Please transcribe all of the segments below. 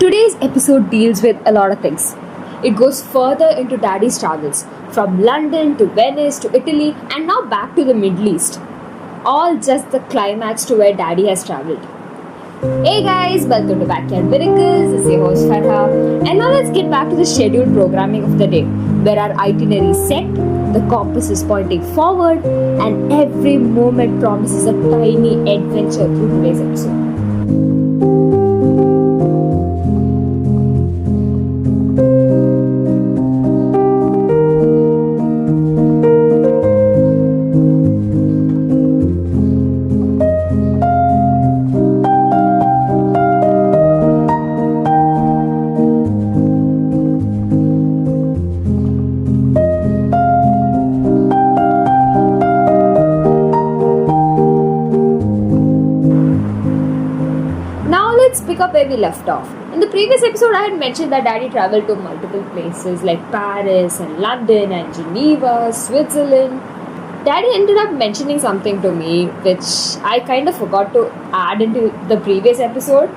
Today's episode deals with a lot of things. It goes further into Daddy's travels, from London to Venice to Italy and now back to the Middle East. All just the climax to where Daddy has traveled. Hey guys, welcome to Backyard Miracles. This is your host Farha. And now let's get back to the scheduled programming of the day, where our itinerary is set, the compass is pointing forward, and every moment promises a tiny adventure through today's episode. Let's pick up where we left off. In the previous episode, I had mentioned that Daddy traveled to multiple places like Paris and London and Geneva, Switzerland. Daddy ended up mentioning something to me which I kind of forgot to add into the previous episode.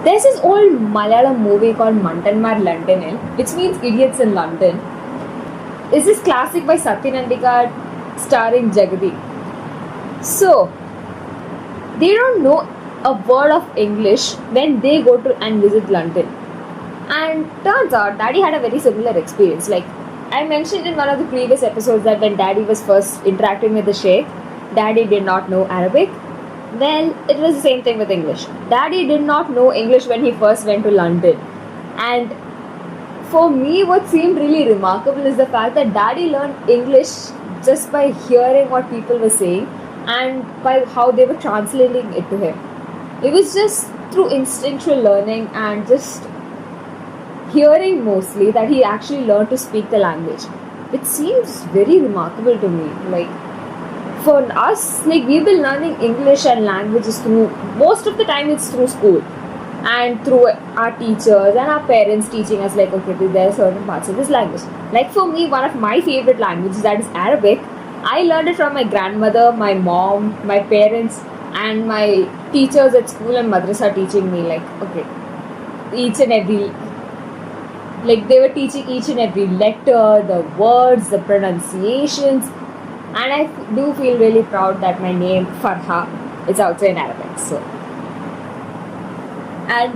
There's this old Malayalam movie called Mantanmar Londonil, which means idiots in London. It's this classic by Satyan Andikar starring Jagadi. So, they don't know a word of English when they go to and visit London. And turns out Daddy had a very similar experience. Like I mentioned in one of the previous episodes that when Daddy was first interacting with the Sheikh, Daddy did not know Arabic. Well, it was the same thing with English. Daddy did not know English when he first went to London. And for me, what seemed really remarkable is the fact that Daddy learned English just by hearing what people were saying and by how they were translating it to him. It was just through instinctual learning and just hearing mostly that he actually learned to speak the language, which seems very remarkable to me. Like for us, like we've been learning English and languages through, most of the time it's through school and through our teachers and our parents teaching us like, okay, there are certain parts of this language. Like for me, one of my favorite languages, that is Arabic. I learned it from my grandmother, my mom, my parents, and my teachers at school and madrasa teaching me like, okay, each and every, like they were teaching each and every letter, the words, the pronunciations, and I do feel really proud that my name Farha is also in Arabic. So, and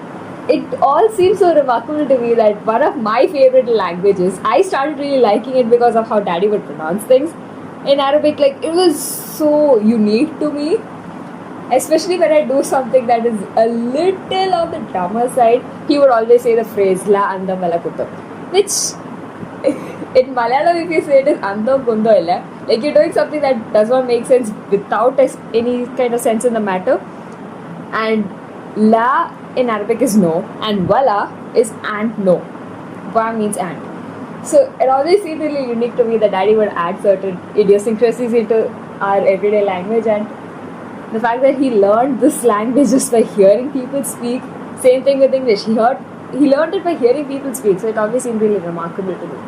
it all seems so remarkable to me that one of my favorite languages, I started really liking it because of how Daddy would pronounce things in Arabic. Like it was so unique to me. Especially when I do something that is a little on the dumber side, he would always say the phrase La Andam Vela Kuttam, which in Malayalam if you say it is Andam Kundo Illa, like you're doing something that does not make sense without any kind of sense in the matter. And La in Arabic is no, and Wala is and no. Wa means and. So it always seemed really unique to me that Daddy would add certain idiosyncrasies into our everyday language, and the fact that he learned this language just by hearing people speak. Same thing with English. He learned it by hearing people speak. So it always seemed really remarkable to me.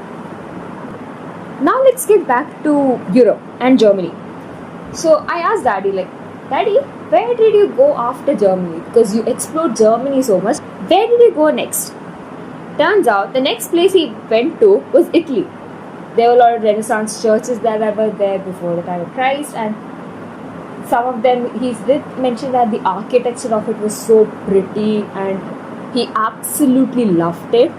Now let's get back to Europe and Germany. So I asked Daddy, like, Daddy, where did you go after Germany? Because you explored Germany so much. Where did you go next? Turns out the next place he went to was Italy. There were a lot of Renaissance churches that were there before the time of Christ, and some of them, he did mention that the architecture of it was so pretty and he absolutely loved it.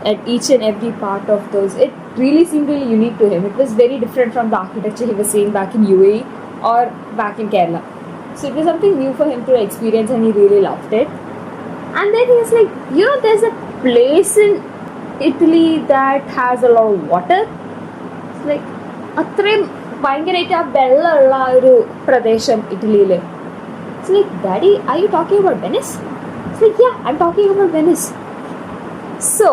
And each and every part of those, it really seemed really unique to him. It was very different from the architecture he was seeing back in UAE or back in Kerala. So it was something new for him to experience and he really loved it. And then he was like, you know, there's a place in Italy that has a lot of water. It's like, അത്രയും ഭയങ്കരമായിട്ട് ആ വെള്ളമുള്ള ഒരു പ്രദേശം ഇറ്റലിയിൽ. It's like, Daddy, are you talking about Venice? It's like, yeah, I'm talking about Venice. So,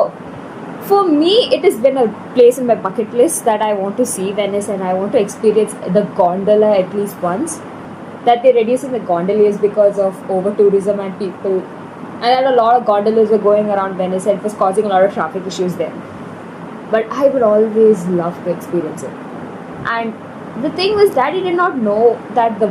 for me, it has been a place in my bucket list that I want to see Venice and I want to experience the gondola at least once. That they're reducing the gondoliers because of over tourism and people. And then a lot of gondolas were going around Venice and it was causing a lot of traffic issues there. But I would always love to experience it. And the thing was, Daddy did not know that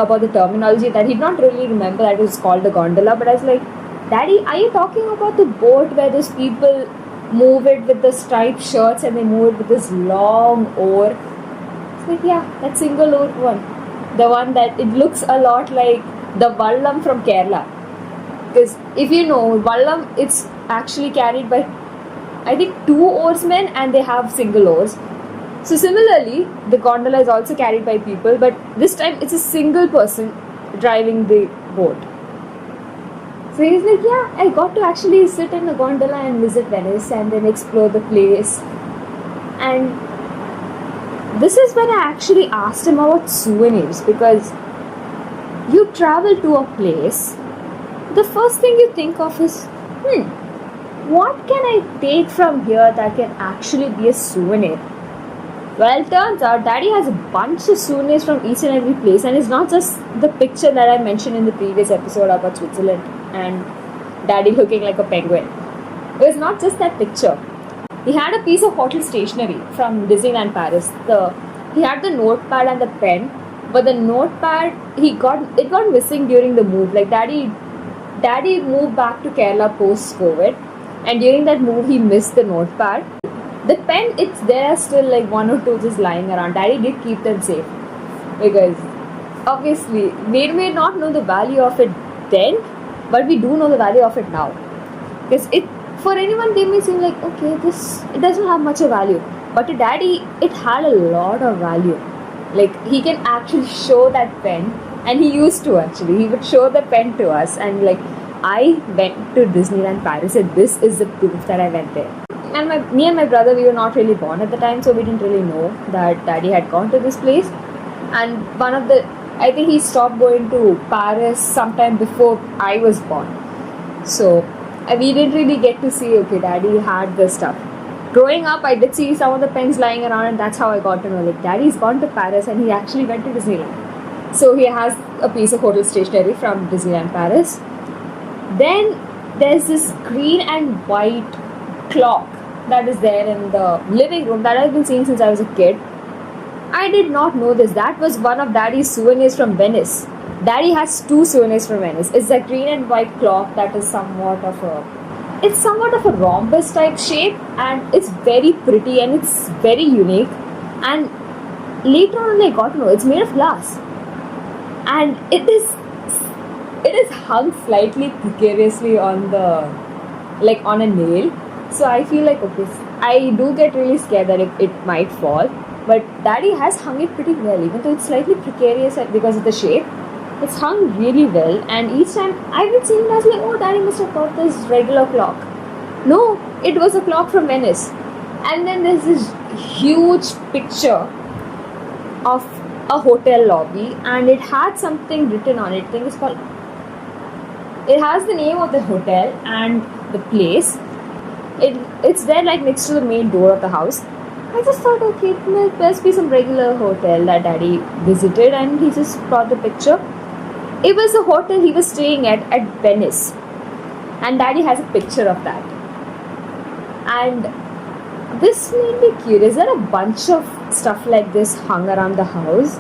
about the terminology, that he did not really remember that it was called the gondola. But I was like, Daddy, are you talking about the boat where those people move it with the striped shirts and they move it with this long oar? It's like, yeah, that single oar one. The one that it looks a lot like the Vallam from Kerala. Because if you know, Vallam, it's actually carried by, I think, 2 oarsmen and they have single oars. So similarly, the gondola is also carried by people, but this time it's a single person driving the boat. So he's like, yeah, I got to actually sit in a gondola and visit Venice and then explore the place. And this is when I actually asked him about souvenirs, because you travel to a place, the first thing you think of is, what can I take from here that can actually be a souvenir? Well, it turns out Daddy has a bunch of souvenirs from each and every place, and it's not just the picture that I mentioned in the previous episode about Switzerland and Daddy looking like a penguin. It was not just that picture. He had a piece of hotel stationery from Disneyland Paris. He had the notepad and the pen, but the notepad it got missing during the move. Like Daddy moved back to Kerala post COVID, and during that move he missed the notepad. The pen, it's there still, like 1 or 2 just lying around. Daddy did keep them safe because obviously we may not know the value of it then, but we do know the value of it now. Because for anyone they may seem like, okay, it doesn't have much of value, but to Daddy it had a lot of value. Like he can actually show that pen, and he used to actually. He would show the pen to us, and like, I went to Disneyland Paris, and this is the proof that I went there. And me and my brother, we were not really born at the time, so we didn't really know that Daddy had gone to this place. And I think he stopped going to Paris sometime before I was born. So we didn't really get to see, okay, Daddy had this stuff. Growing up, I did see some of the pens lying around, and that's how I got to know, like, Daddy's gone to Paris and he actually went to Disneyland. So he has a piece of hotel stationery from Disneyland Paris. Then there's this green and white clock that is there in the living room that I've been seeing since I was a kid. I did not know this. That was one of Daddy's souvenirs from Venice. Daddy has 2 souvenirs from Venice. It's a green and white clock that is somewhat of a rhombus type shape, and it's very pretty and it's very unique. And later on I got to know it's made of glass, and it is hung slightly precariously on a nail. So I feel like, okay, I do get really scared that it might fall, but Daddy has hung it pretty well, even though it's slightly precarious because of the shape. It's hung really well, and each time I've been seeing it, I was like, oh, Daddy must have got this regular clock. No, it was a clock from Venice. And then there's this huge picture of a hotel lobby, and it had something written on it. I think it has the name of the hotel and the place. It's there like next to the main door of the house. I just thought, okay, it must be some regular hotel that Daddy visited, and he just brought the picture. It was the hotel he was staying at Venice, and Daddy has a picture of that. And this made me curious. There are a bunch of stuff like this hung around the house,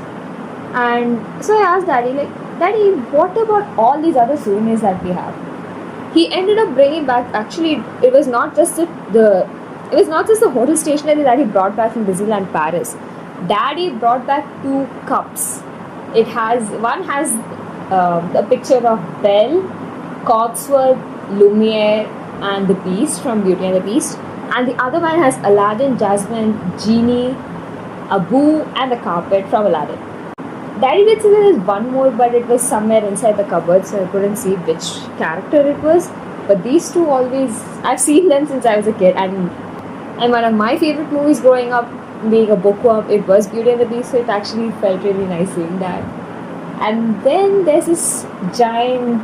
and so I asked Daddy, like, Daddy, what about all these other souvenirs that we have? He ended up bringing back, actually, it was not just the hotel stationery that he brought back from Disneyland Paris. Daddy brought back 2 cups. One has a picture of Belle, Cogsworth, Lumiere, and the Beast from Beauty and the Beast, and the other one has Aladdin, Jasmine, Genie, Abu, and the carpet from Aladdin. Daddy did say there is one more, but it was somewhere inside the cupboard, so I couldn't see which character it was. But these 2 I've seen them since I was a kid, and one of my favorite movies growing up, being a bookworm, it was Beauty and the Beast, so it actually felt really nice seeing that. And then there's this giant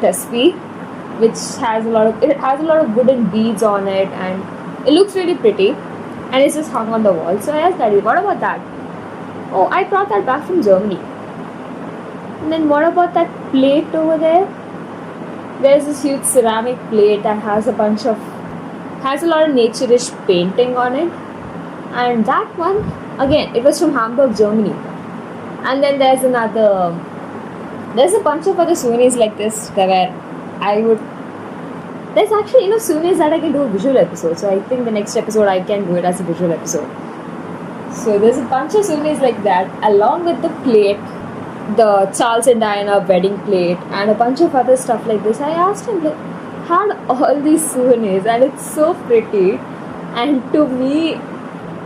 tasbih, which has a lot of wooden beads on it, and it looks really pretty, and it's just hung on the wall. So I asked Daddy, what about that? Oh, I brought that back from Germany. And then what about that plate over there? There's this huge ceramic plate that has a lot of nature-ish painting on it. And that one, again, it was from Hamburg, Germany. And then there's a bunch of other souvenirs like this. There were I would. There's actually, souvenirs that I can do a visual episode. So I think the next episode I can do it as a visual episode. So there's a bunch of souvenirs like that, along with the plate, the Charles and Diana wedding plate, and a bunch of other stuff like this. I asked him, like, had all these souvenirs, and it's so pretty. And to me,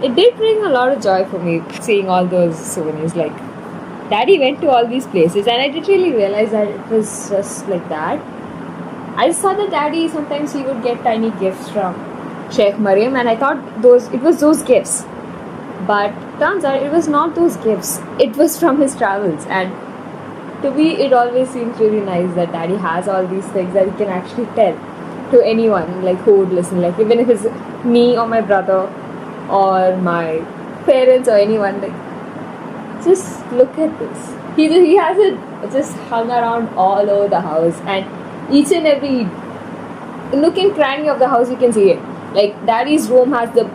it did bring a lot of joy for me seeing all those souvenirs. Like, Daddy went to all these places, and I didn't really realize that it was just like that. I saw that Daddy sometimes he would get tiny gifts from Sheikh Mariam, and I thought it was those gifts. But turns out it was not those gifts. It was from his travels, and to me, it always seems really nice that Daddy has all these things that he can actually tell to anyone, like who would listen. Like even if it's me or my brother or my parents or anyone, like just look at this. He has it just hung around all over the house, and each and every nook and cranny of the house you can see it. Like Daddy's room has the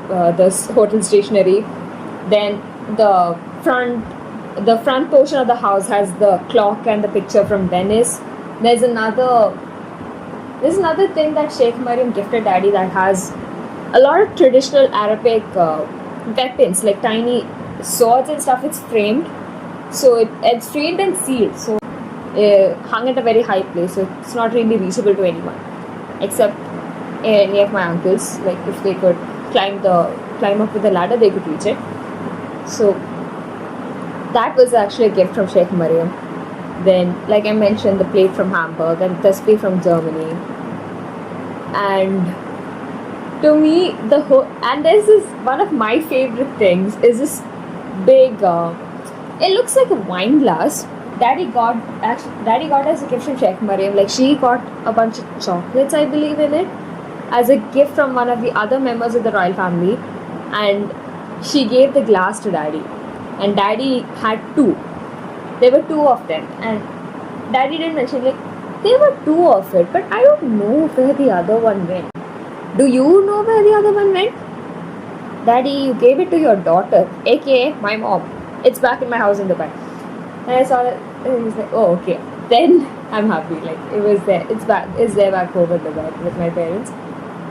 hotel stationery. Then the front portion of the house has the clock and the picture from Venice. There's another thing that Sheikh Mariam gifted Daddy that has a lot of traditional Arabic weapons, like tiny swords and stuff. It's framed, so it's framed and sealed. So hung at a very high place, so it's not really reachable to anyone except any of my uncles. Like if they could climb up with a ladder, they could reach it. So that was actually a gift from Sheikh Mariam. Then, like I mentioned, the plate from Hamburg and the tasbih from Germany. And to me, and there's this one of my favorite things is this big. It looks like a wine glass. Daddy got as a gift from Sheikh Mariam. Like she got a bunch of chocolates, I believe, in it as a gift from one of the other members of the royal family, and she gave the glass to Daddy. And Daddy had two. There were two of them, and Daddy didn't mention like there were two of it, but I don't know where the other one went. Do you know where the other one went? Daddy, you gave it to your daughter, aka my mom. It's back in my house in Dubai. And I saw that, and he was like, oh, okay. Then I'm happy. Like it was there. It's there back home in Dubai with my parents,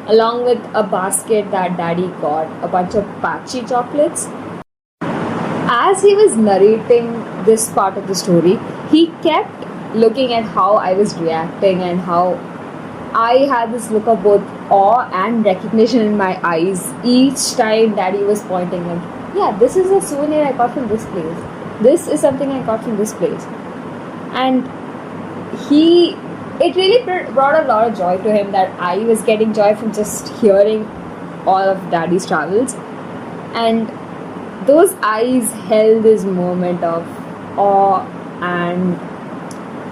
along with a basket that Daddy got a bunch of patchy chocolates. As he was narrating this part of the story, he kept looking at how I was reacting and how I had this look of both awe and recognition in my eyes each time Daddy was pointing like, yeah, this is a souvenir I got from this place. This is something I got from this place. And it really brought a lot of joy to him that I was getting joy from just hearing all of Daddy's travels. And those eyes held this moment of awe and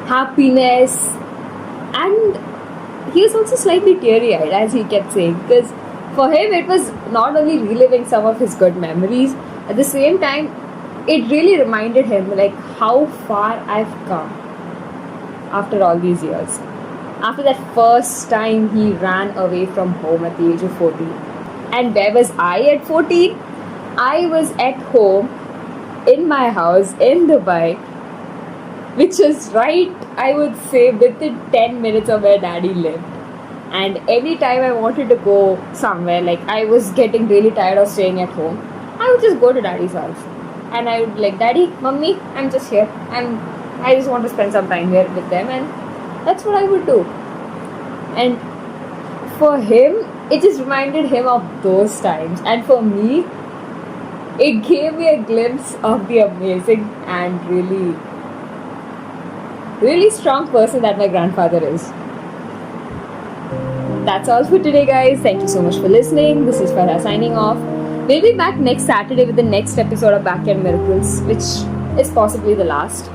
happiness, and he was also slightly teary-eyed as he kept saying, because for him it was not only reliving some of his good memories, at the same time it really reminded him like how far I've come after all these years. After that first time he ran away from home at the age of 14. And where was I at 14? I was at home in my house in Dubai, which is right, I would say, within 10 minutes of where Daddy lived. And every time I wanted to go somewhere, like I was getting really tired of staying at home, I would just go to Daddy's house. And I would like, Daddy, Mummy, I'm just here. I just want to spend some time here with them, and that's what I would do. And for him, it just reminded him of those times. And for me, it gave me a glimpse of the amazing and really, really strong person that my grandfather is. That's all for today, guys. Thank you so much for listening. This is Farha signing off. We'll be back next Saturday with the next episode of Backyard Miracles, which is possibly the last.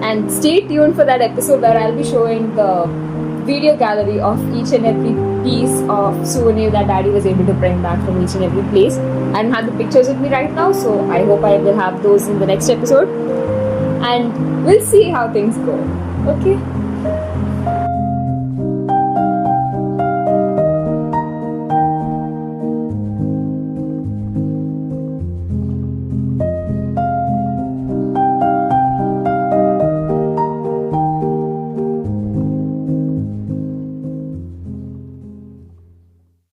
And stay tuned for that episode where I'll be showing the video gallery of each and every piece of souvenir that Daddy was able to bring back from each and every place. I don't have the pictures with me right now, so I hope I will have those in the next episode. And we'll see how things go. Okay?